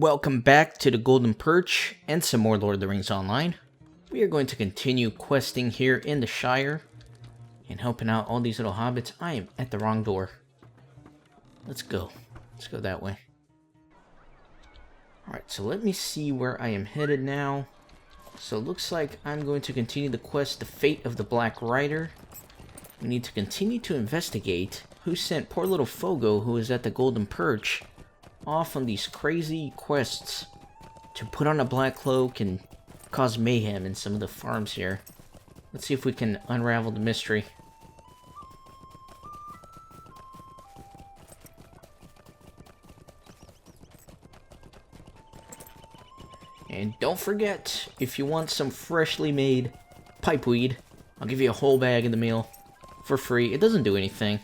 Welcome back to the Golden Perch and some more Lord of the Rings Online. We are going to continue questing here in the Shire and helping out all these little hobbits. I am at the wrong door. Let's go. Let's go that way. Alright, so let me see where I am headed now. So it looks like I'm going to continue the quest, The Fate of the Black Rider. We need to continue to investigate who sent poor little Fogo, who is at the Golden Perch, off on these crazy quests to put on a black cloak and cause mayhem in some of the farms here. Let's see if we can unravel the mystery. And don't forget, if you want some freshly made pipeweed, I'll give you a whole bag in the mail for free. It doesn't do anything.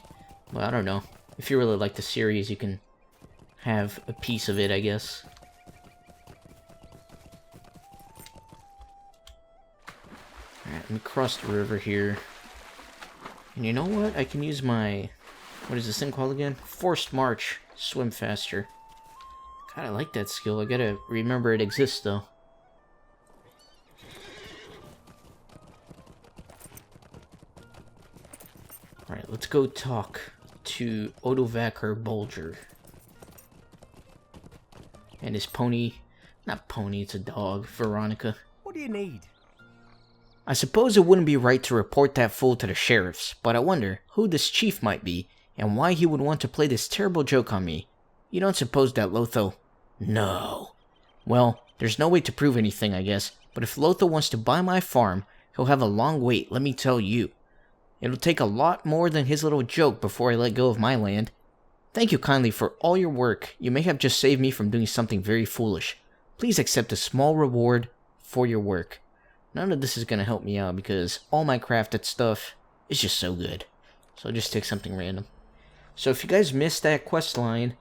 Well, I don't know. If you really like the series, you can have a piece of it, I guess. Alright, let me cross the river here. And you know what? I can use my... what is this thing called again? Forced March. Swim faster. God, I like that skill. I gotta remember it exists, though. Alright, let's go talk to Odovacr Bolger. And his pony... not pony, it's a dog. Veronica. What do you need? I suppose it wouldn't be right to report that fool to the sheriffs, but I wonder who this chief might be, and why he would want to play this terrible joke on me. You don't suppose that Lotho... No. Well, there's no way to prove anything, I guess, but if Lotho wants to buy my farm, he'll have a long wait, let me tell you. It'll take a lot more than his little joke before I let go of my land. Thank you kindly for all your work. You may have just saved me from doing something very foolish. Please accept a small reward for your work. None of this is going to help me out because all my crafted stuff is just so good. So I'll just take something random. So if you guys missed that quest line,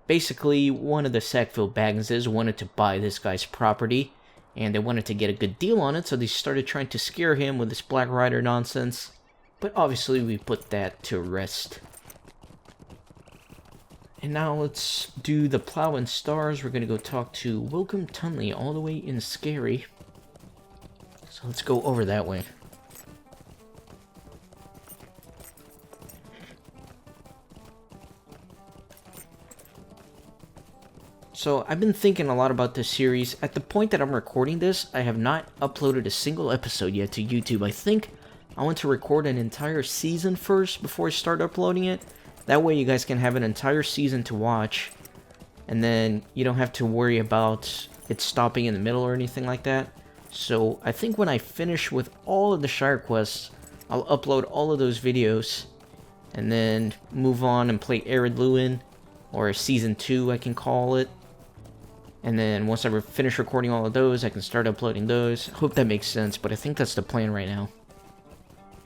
basically one of the Sackville Bagginses wanted to buy this guy's property, and they wanted to get a good deal on it, so they started trying to scare him with this Black Rider nonsense. But obviously we put that to rest. And now let's do the Plow and Stars. We're going to go talk to Wilcom Tunley all the way in Scary. So let's go over that way. So I've been thinking a lot about this series. At the point that I'm recording this, I have not uploaded a single episode yet to YouTube. I think I want to record an entire season first before I start uploading it. That way you guys can have an entire season to watch, and then you don't have to worry about it stopping in the middle or anything like that. So I think when I finish with all of the Shire quests, I'll upload all of those videos, and then move on and play Ered Luin, or Season 2 I can call it. And then once I finish recording all of those, I can start uploading those. Hope that makes sense, but I think that's the plan right now.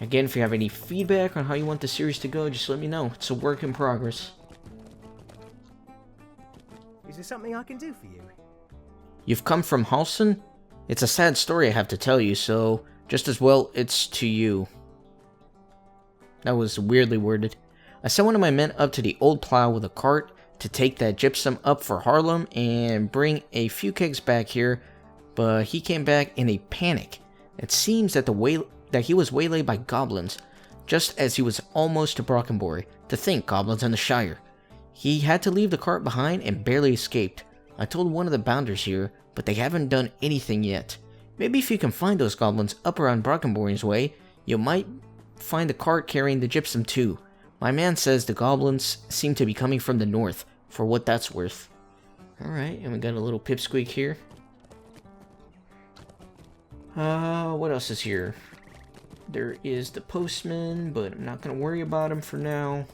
Again, if you have any feedback on how you want the series to go, just let me know. It's a work in progress. Is there something I can do for you? You've come from Halson? It's a sad story I have to tell you, so just as well it's to you. That was weirdly worded. I sent one of my men up to the old plow with a cart to take that gypsum up for Harlem and bring a few kegs back here, but he came back in a panic. It seems that he was waylaid by goblins, just as he was almost to Brockenbury. To think, goblins in the Shire. He had to leave the cart behind and barely escaped. I told one of the bounders here, but they haven't done anything yet. Maybe if you can find those goblins up around Brockenbury's way, you might find the cart carrying the gypsum too. My man says the goblins seem to be coming from the north, for what that's worth. Alright, and we got a little pipsqueak here. What else is here? There is the postman, but I'm not going to worry about him for now.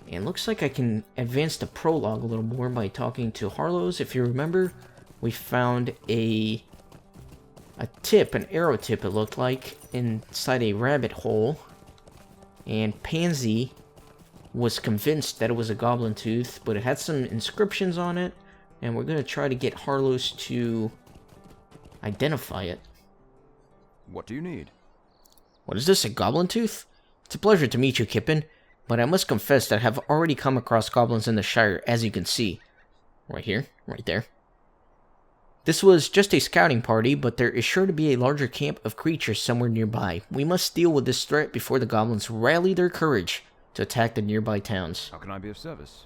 And looks like I can advance the prologue a little more by talking to Halros. If you remember, we found a tip, an arrow tip it looked like, inside a rabbit hole. And Pansy was convinced that it was a goblin tooth, but it had some inscriptions on it. And we're going to try to get Halros to identify it. What do you need? What is this, a goblin tooth? It's a pleasure to meet you, Kippen, but I must confess that I have already come across goblins in the Shire, as you can see. Right here, right there. This was just a scouting party, but there is sure to be a larger camp of creatures somewhere nearby. We must deal with this threat before the goblins rally their courage to attack the nearby towns. How can I be of service?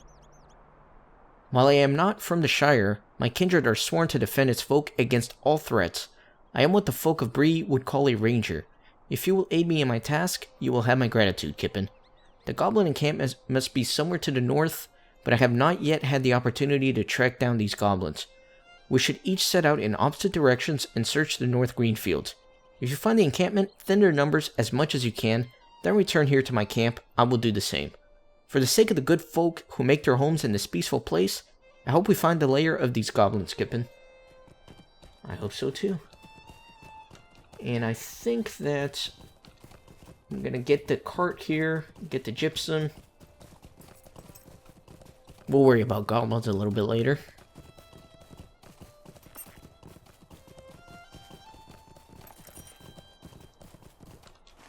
While I am not from the Shire, my kindred are sworn to defend its folk against all threats. I am what the folk of Bree would call a ranger. If you will aid me in my task, you will have my gratitude, Kippen. The goblin encampment must be somewhere to the north, but I have not yet had the opportunity to track down these goblins. We should each set out in opposite directions and search the north green fields. If you find the encampment, thin their numbers as much as you can, then return here to my camp. I will do the same. For the sake of the good folk who make their homes in this peaceful place, I hope we find the lair of these goblins, Kippen. I hope so too. And I think that I'm gonna get the cart here, get the gypsum. We'll worry about goblins a little bit later.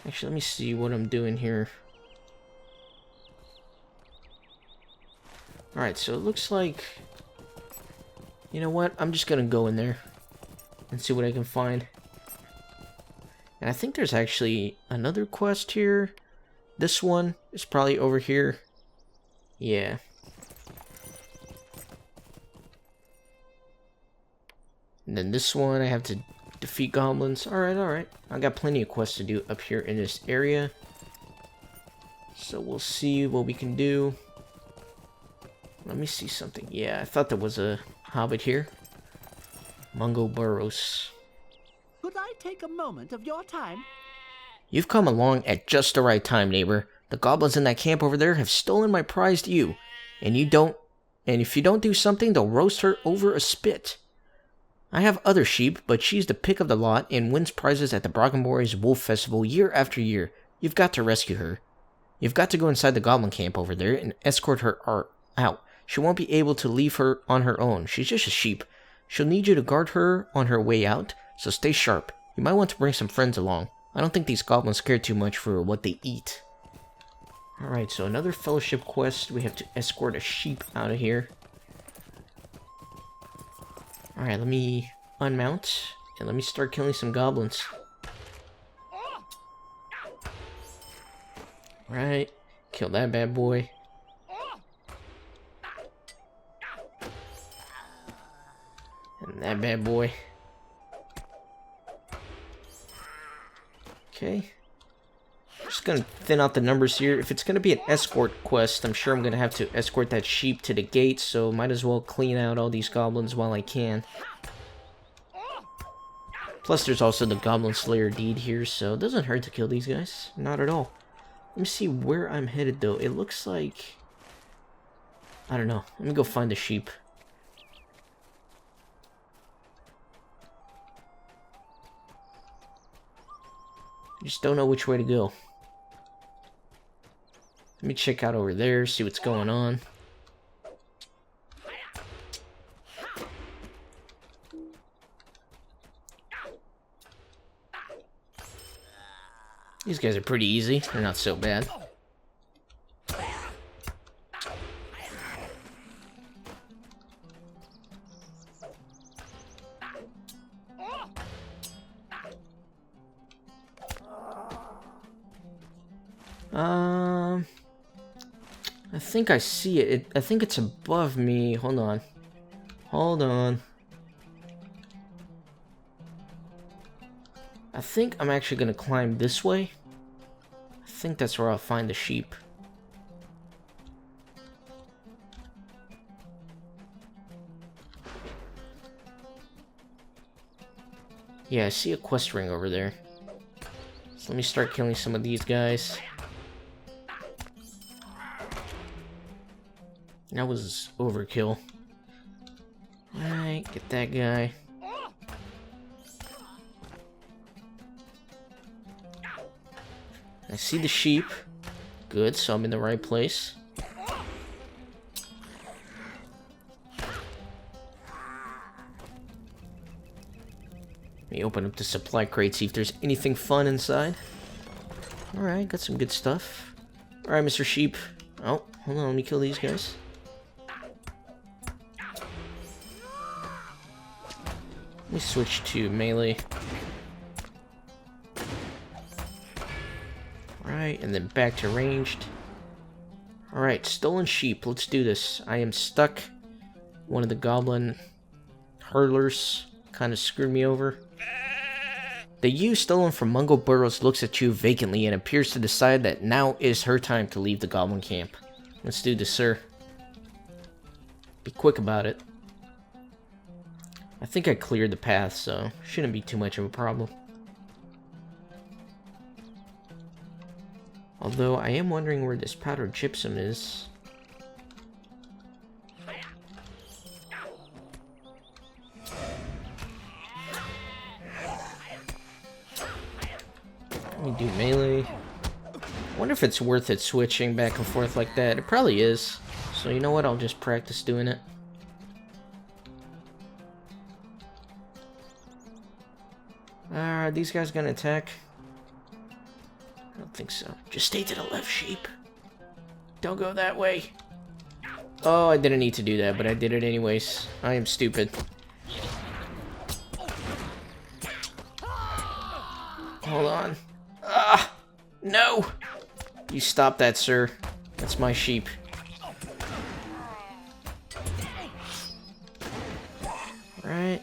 Actually, let me see what I'm doing here. Alright, so it looks like... You know what? I'm just gonna go in there and see what I can find. And I think there's actually another quest here. This one is probably over here. Yeah. And then this one, I have to defeat goblins. Alright. I got plenty of quests to do up here in this area. So we'll see what we can do. Let me see something. Yeah, I thought there was a hobbit here. Mungo Burrows. Could I take a moment of your time? You've come along at just the right time, neighbor. The goblins in that camp over there have stolen my prized ewe. And if you don't do something, they'll roast her over a spit. I have other sheep, but she's the pick of the lot and wins prizes at the Brockenborys Wolf Festival year after year. You've got to rescue her. You've got to go inside the goblin camp over there and escort her out. She won't be able to leave her on her own. She's just a sheep. She'll need you to guard her on her way out, so stay sharp. You might want to bring some friends along. I don't think these goblins care too much for what they eat. Alright, so another fellowship quest. We have to escort a sheep out of here. Alright, let me unmount, and let me start killing some goblins. Right, kill that bad boy. And that bad boy. Okay. Just gonna thin out the numbers here. If it's gonna be an escort quest, I'm sure I'm gonna have to escort that sheep to the gate, so might as well clean out all these goblins while I can. Plus, there's also the Goblin Slayer deed here, so it doesn't hurt to kill these guys. Not at all. Let me see where I'm headed, though. It looks like... I don't know. Let me go find the sheep. I just don't know which way to go. Let me check out over there, see what's going on. These guys are pretty easy. They're not so bad. I think I see it. I think it's above me. Hold on. Hold on. I think I'm actually gonna climb this way. I think that's where I'll find the sheep. Yeah, I see a quest ring over there. So let me start killing some of these guys. That was overkill. Alright, get that guy. I see the sheep. Good, so I'm in the right place. Let me open up the supply crate, see if there's anything fun inside. Alright, got some good stuff. Alright, Mr. Sheep. Oh, hold on, let me kill these guys. me switch to melee. Right, and then back to ranged. Alright, stolen sheep. Let's do this. I am stuck. One of the goblin hurlers kind of screwed me over. The ewe stolen from Mungo Burrows looks at you vacantly and appears to decide that now is her time to leave the goblin camp. Let's do this, sir. Be quick about it. I think I cleared the path, so shouldn't be too much of a problem. Although I am wondering where this powdered gypsum is. Let me do melee. I wonder if it's worth it switching back and forth like that. It probably is. So you know what? I'll just practice doing it. Are these guys gonna attack? I don't think so. Just stay to the left, sheep. Don't go that way. Oh, I didn't need to do that, but I did it anyways. I am stupid. Hold on. Ah! No! You stop that, sir. That's my sheep. Right.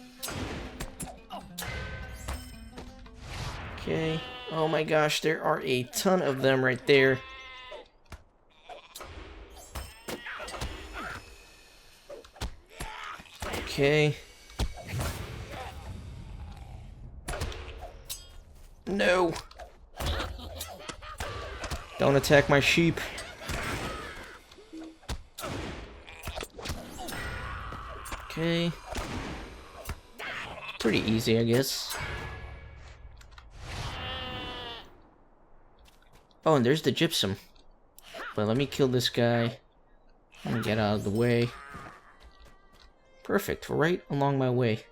Okay. Oh my gosh, there are a ton of them right there. Okay. No. Don't attack my sheep. Okay. Pretty easy, I guess. Oh, and there's the gypsum. But let me kill this guy and get out of the way. Perfect, right along my way.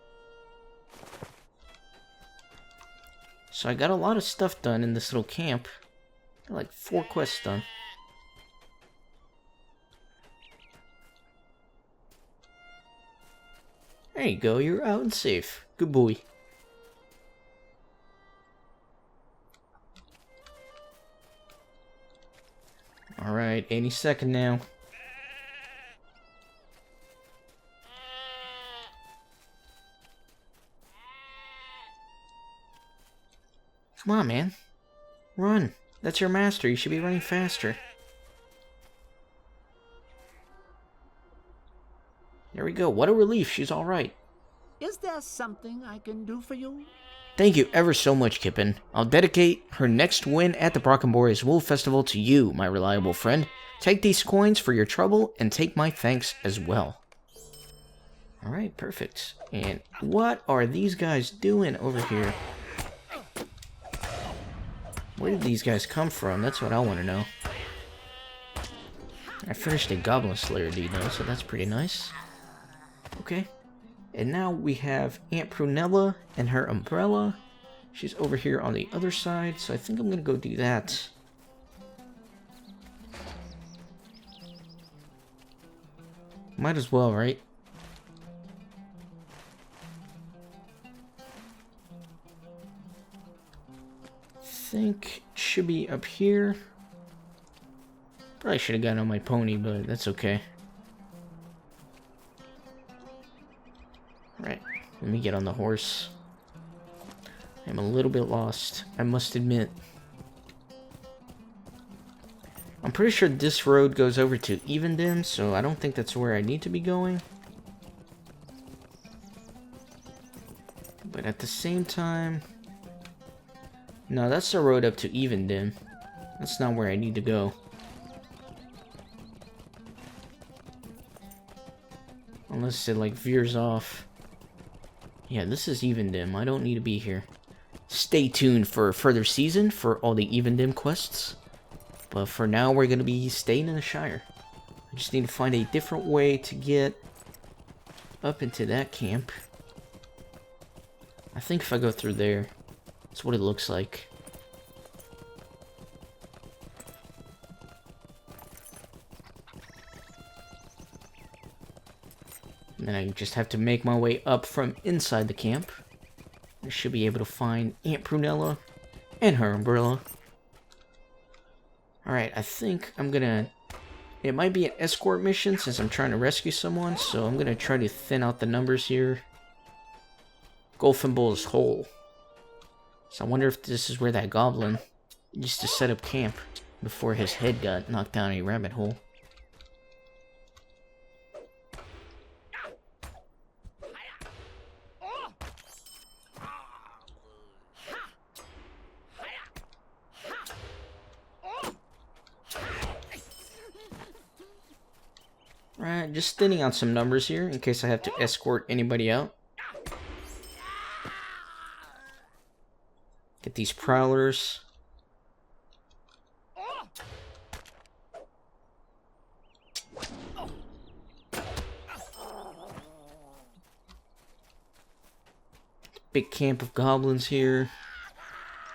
So I got a lot of stuff done in this little camp. Got like 4 quests done. There you go, you're out and safe. Good boy. Alright, any second now. Come on, man. Run. That's your master. You should be running faster. There we go. What a relief. She's alright. Is there something I can do for you? Thank you ever so much, Kippen. I'll dedicate her next win at the Brockenborys Wool Festival to you, my reliable friend. Take these coins for your trouble, and take my thanks as well. Alright, perfect. And what are these guys doing over here? Where did these guys come from? That's what I want to know. I finished a Goblin Slayer deed though, so that's pretty nice. Okay. And now we have Aunt Prunella and her umbrella. She's over here on the other side, so I think I'm gonna go do that. Might as well, right? Think it should be up here. Probably should have gotten on my pony, but that's okay. Right, let me get on the horse. I'm a little bit lost, I must admit. I'm pretty sure this road goes over to Evendem, so I don't think that's where I need to be going. But at the same time... No, that's the road up to Evendem. That's not where I need to go. Unless it, like, veers off. Yeah, this is Evendem. I don't need to be here. Stay tuned for a further season for all the Evendem quests. But for now, we're going to be staying in the Shire. I just need to find a different way to get up into that camp. I think if I go through there, that's what it looks like. And then I just have to make my way up from inside the camp. I should be able to find Aunt Prunella and her umbrella. Alright, I think I'm gonna... It might be an escort mission since I'm trying to rescue someone, so I'm gonna try to thin out the numbers here. Golfenbull's Hole. So I wonder if this is where that goblin used to set up camp before his head got knocked down a rabbit hole. Right, just thinning out some numbers here in case I have to escort anybody out. Get these prowlers. Big camp of goblins here.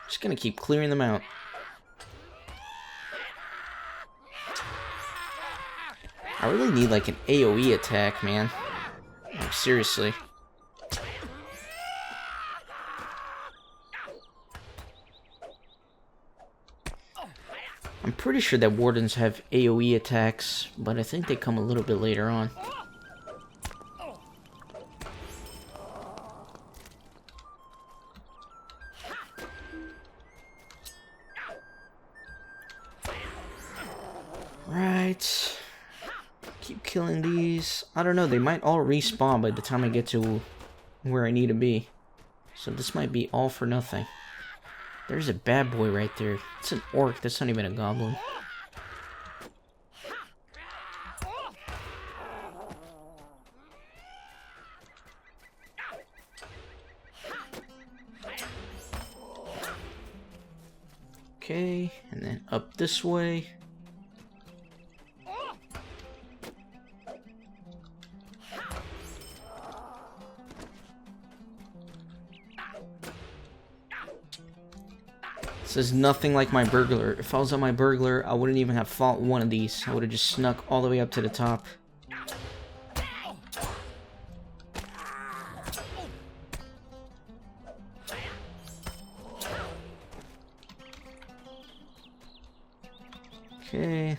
Just gonna keep clearing them out. I really need like an AoE attack, man. Like, seriously. I'm pretty sure that wardens have AoE attacks, but I think they come a little bit later on. Right. Keep killing these. I don't know, they might all respawn by the time I get to where I need to be. So this might be all for nothing. There's a bad boy right there. It's an orc, that's not even a goblin. Okay, and then up this way. This is nothing like my burglar. If I was on my burglar, I wouldn't even have fought one of these. I would have just snuck all the way up to the top. Okay.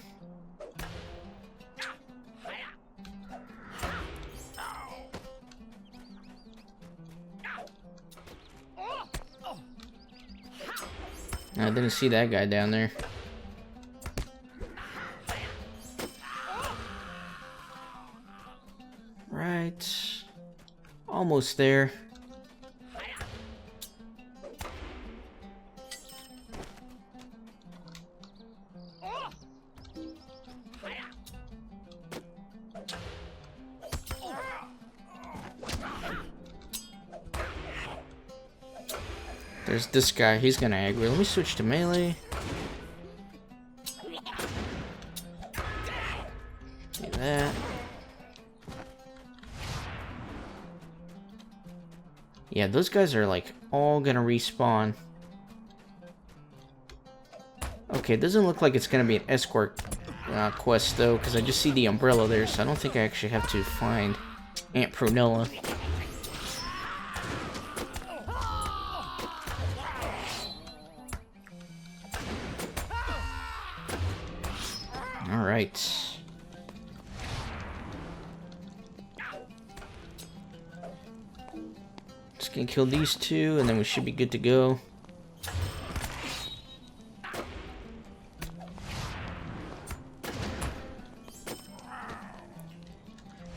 I didn't see that guy down there. Right. Almost there. There's this guy, he's gonna aggro. Let me switch to melee. Do that. Yeah, those guys are like all gonna respawn. Okay, it doesn't look like it's gonna be an escort quest though, because I just see the umbrella there, so I don't think I actually have to find Aunt Prunella. Alright. Just gonna kill these two, and then we should be good to go.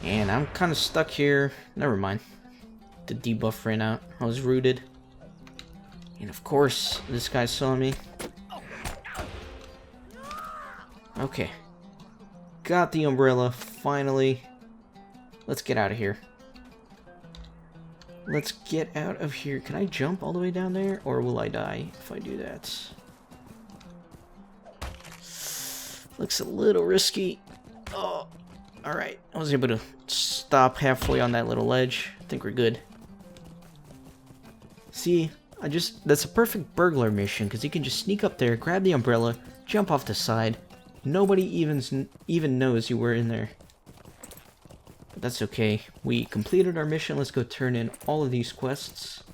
And I'm kind of stuck here. Never mind. The debuff ran out. I was rooted. And of course, this guy saw me. Okay. Got the umbrella, finally. Let's get out of here. Let's get out of here. Can I jump all the way down there? Or will I die if I do that? Looks a little risky. Oh, alright. I was able to stop halfway on that little ledge. I think we're good. See, that's a perfect burglar mission, because you can just sneak up there, grab the umbrella, jump off the side. Nobody even knows you were in there. But that's okay. We completed our mission. Let's go turn in all of these quests.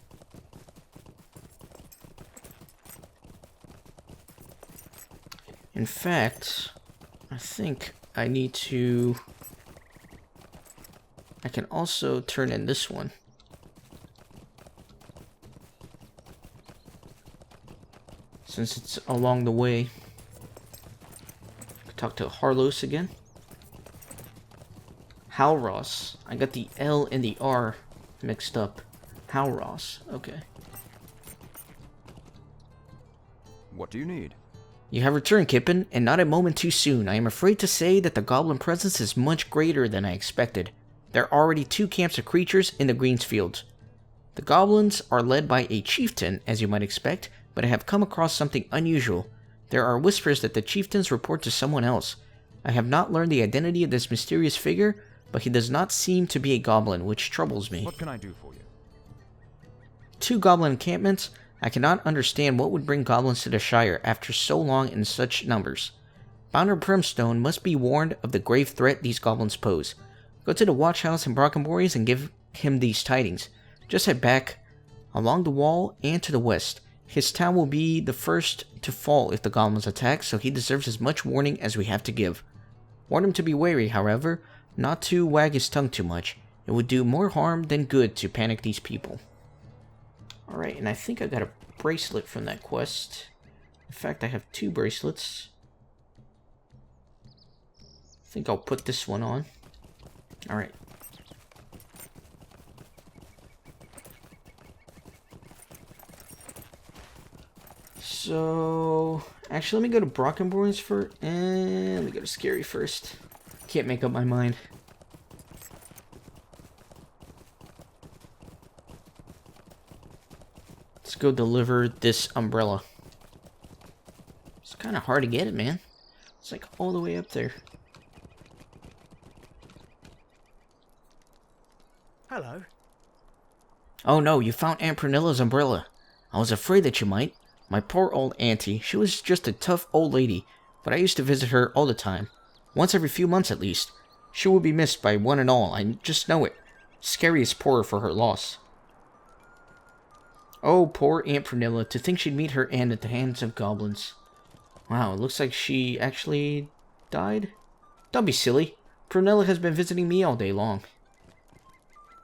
In fact, I think I need to... I can also turn in this one. Since it's along the way. Talk to Halros again. Halros. I got the L and the R mixed up. Halros. Okay. What do you need? You have returned, Kippen, and not a moment too soon. I am afraid to say that the goblin presence is much greater than I expected. There are already 2 camps of creatures in the Greensfields. The goblins are led by a chieftain, as you might expect, but I have come across something unusual. There are whispers that the chieftains report to someone else. I have not learned the identity of this mysterious figure, but he does not seem to be a goblin, which troubles me. What can I do for you? 2 goblin encampments? I cannot understand what would bring goblins to the Shire after so long in such numbers. Bounder Brimstone must be warned of the grave threat these goblins pose. Go to the watch house in Brockenborys and give him these tidings. Just head back along the wall and to the west. His town will be the first to fall if the goblins attack, so he deserves as much warning as we have to give. Warn him to be wary, however, not to wag his tongue too much. It would do more harm than good to panic these people. Alright, and I think I got a bracelet from that quest. In fact, I have 2 bracelets. I think I'll put this one on. Alright. So, actually, let me go to Brockenborns first, and let me go to Scary first. Can't make up my mind. Let's go deliver this umbrella. It's kind of hard to get it, man. It's like all the way up there. Hello. Oh no, you found Aunt Pernilla's umbrella. I was afraid that you might. My poor old auntie, she was just a tough old lady, but I used to visit her all the time. Once every few months at least. She will be missed by one and all, I just know it. Scary is poorer for her loss. Oh, poor Aunt Pernilla, to think she'd meet her end at the hands of goblins. Wow, it looks like she actually died? Don't be silly. Pernilla has been visiting me all day long.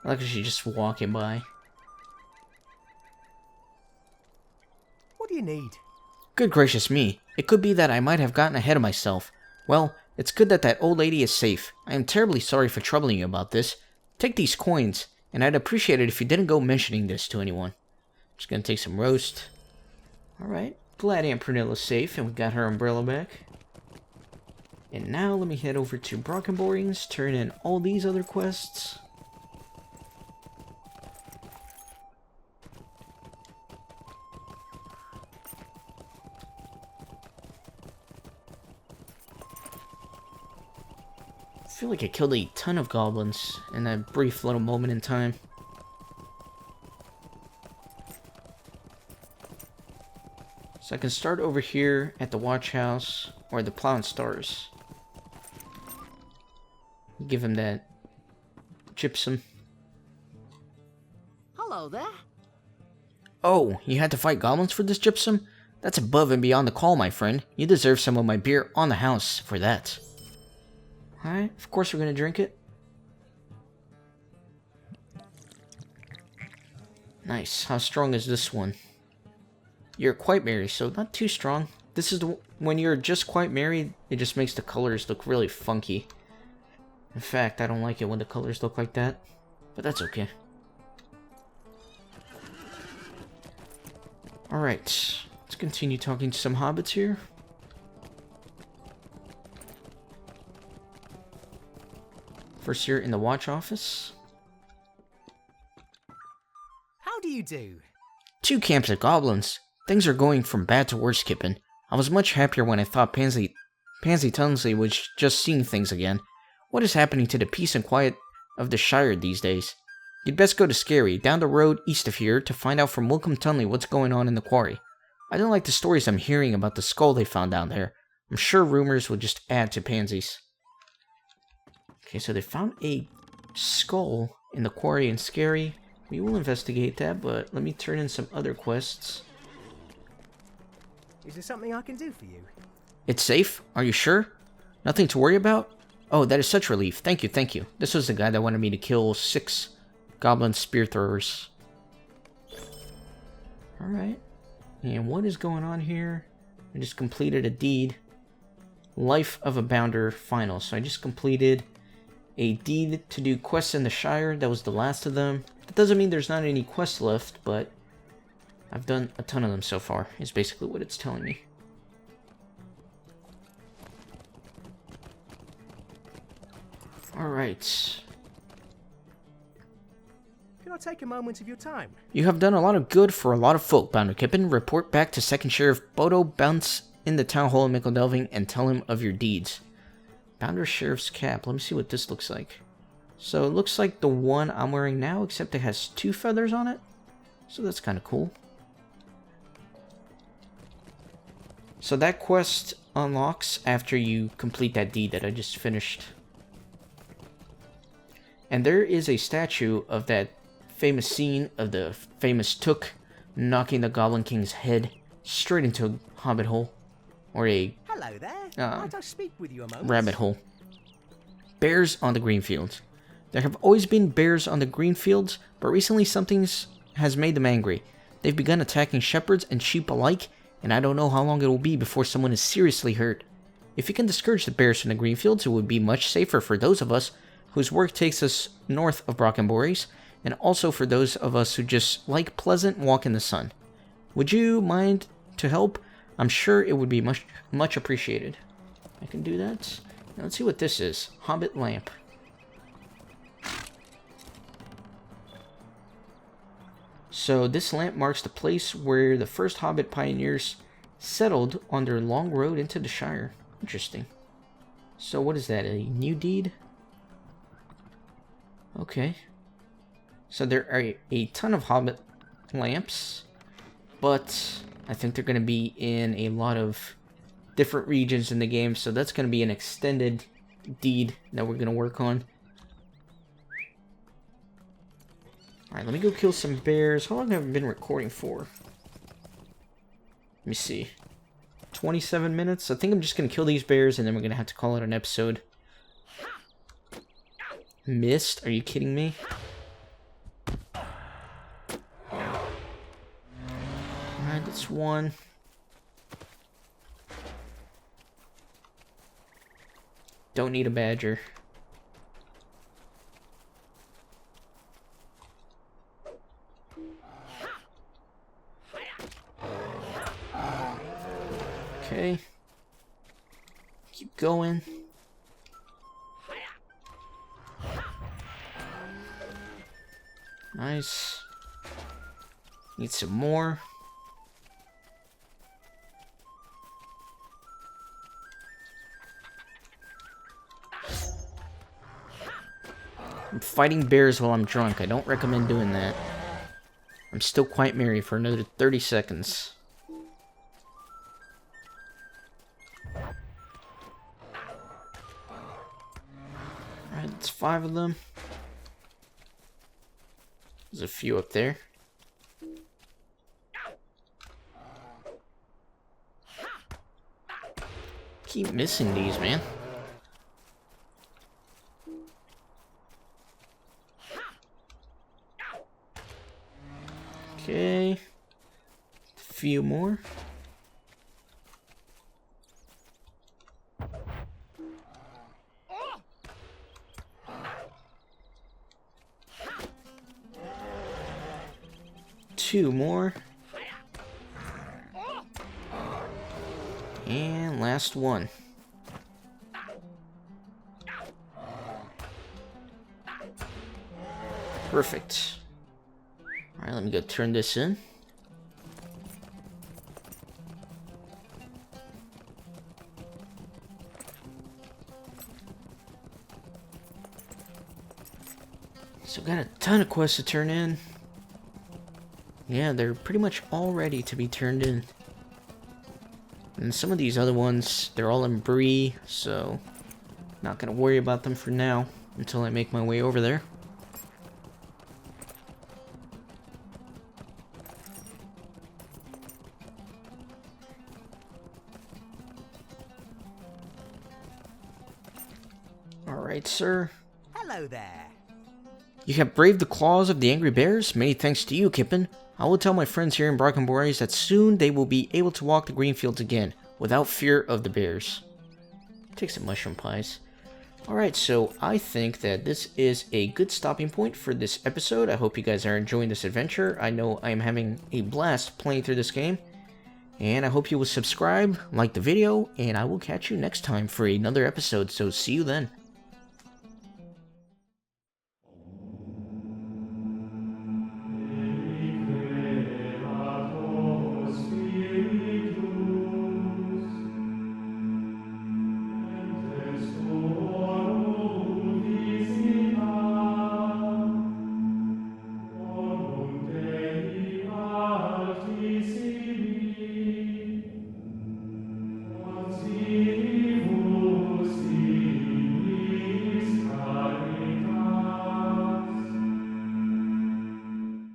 I like how she's just walking by. What do you need? Good gracious me. It could be that I might have gotten ahead of myself. Well, it's good that that old lady is safe. I am terribly sorry for troubling you about this. Take these coins, and I'd appreciate it if you didn't go mentioning this to anyone. Just gonna take some roast. Alright, glad Aunt Pernilla's safe, and we got her umbrella back. And now let me head over to Brockenborys, turn in all these other quests. I feel like I killed a ton of goblins in that brief little moment in time. So I can start over here at the watch house or the Plow and Stars. Give him that gypsum. Hello there. Oh, you had to fight goblins for this gypsum? That's above and beyond the call, my friend. You deserve some of my beer on the house for that. Alright, of course we're gonna drink it. Nice. How strong is this one? You're quite merry, so not too strong. This is when you're just quite merry, it just makes the colors look really funky. In fact, I don't like it when the colors look like that, but that's okay. Alright, let's continue talking to some hobbits here. First here in the watch office. How do you do? 2 camps of goblins. Things are going from bad to worse, Kippen. I was much happier when I thought Pansy Tunsley was just seeing things again. What is happening to the peace and quiet of the Shire these days? You'd best go to Scary, down the road east of here, to find out from Wilcom Tunley what's going on in the quarry. I don't like the stories I'm hearing about the skull they found down there. I'm sure rumors will just add to pansies. Okay, so they found a skull in the quarry in Scary. We will investigate that, but let me turn in some other quests. Is there something I can do for you? It's safe? Are you sure? Nothing to worry about? Oh, that is such relief. Thank you, thank you. This was the guy that wanted me to kill 6 goblin spear throwers. Alright. And what is going on here? I just completed a deed. Life of a Bounder final. So I just completed a deed to do quests in the Shire. That was the last of them. That doesn't mean there's not any quests left, but I've done a ton of them so far, is basically what it's telling me. Alright. Can I take a moment of your time? You have done a lot of good for a lot of folk, Bounder Kippen. Report back to Second Sheriff Bodo Bounce in the Town Hall of Mickledelving and tell him of your deeds. Bounder Sheriff's cap. Let me see what this looks like. So it looks like the one I'm wearing now, except it has 2 feathers on it. So that's kind of cool. So that quest unlocks after you complete that deed that I just finished. And there is a statue of that famous scene of the famous Took knocking the Goblin King's head straight into a hobbit hole. Or a Hello there. Might I speak with you a moment? rabbit hole. Bears on the Greenfields. There have always been bears on the Greenfields, but recently something has made them angry. They've begun attacking shepherds and sheep alike, and I don't know how long it will be before someone is seriously hurt. If you can discourage the bears from the Greenfields, it would be much safer for those of us whose work takes us north of Brockenborys, and also for those of us who just like pleasant walk in the sun. Would you mind to help? I'm sure it would be much appreciated. I can do that. Now let's see what this is. Hobbit lamp. So this lamp marks the place where the first Hobbit pioneers settled on their long road into the Shire. Interesting. So what is that? A new deed? Okay. So there are a ton of Hobbit lamps, but I think they're going to be in a lot of different regions in the game, so that's going to be an extended deed that we're going to work on. Alright, let me go kill some bears. How long have I been recording for? Let me see. 27 minutes? I think I'm just going to kill these bears, and then we're going to have to call it an episode. Missed? Are you kidding me? Alright, that's one. Don't need a badger. Okay. Keep going. Nice. Need some more. I'm fighting bears while I'm drunk. I don't recommend doing that. I'm still quite merry for another 30 seconds. Alright, that's 5 of them. There's a few up there. Keep missing these, man. Okay. A few more. Two more. And last one. Perfect. Alright, let me go turn this in. So got a ton of quests to turn in. Yeah, they're pretty much all ready to be turned in. And some of these other ones, they're all in Bree, so not gonna worry about them for now until I make my way over there. Alright, sir. Hello there. You have braved the claws of the angry bears? Many thanks to you, Kippen. I will tell my friends here in Brackenboreas that soon they will be able to walk the green fields again, without fear of the bears. Take some mushroom pies. Alright, so I think that this is a good stopping point for this episode. I hope you guys are enjoying this adventure. I know I am having a blast playing through this game. And I hope you will subscribe, like the video, and I will catch you next time for another episode, so see you then.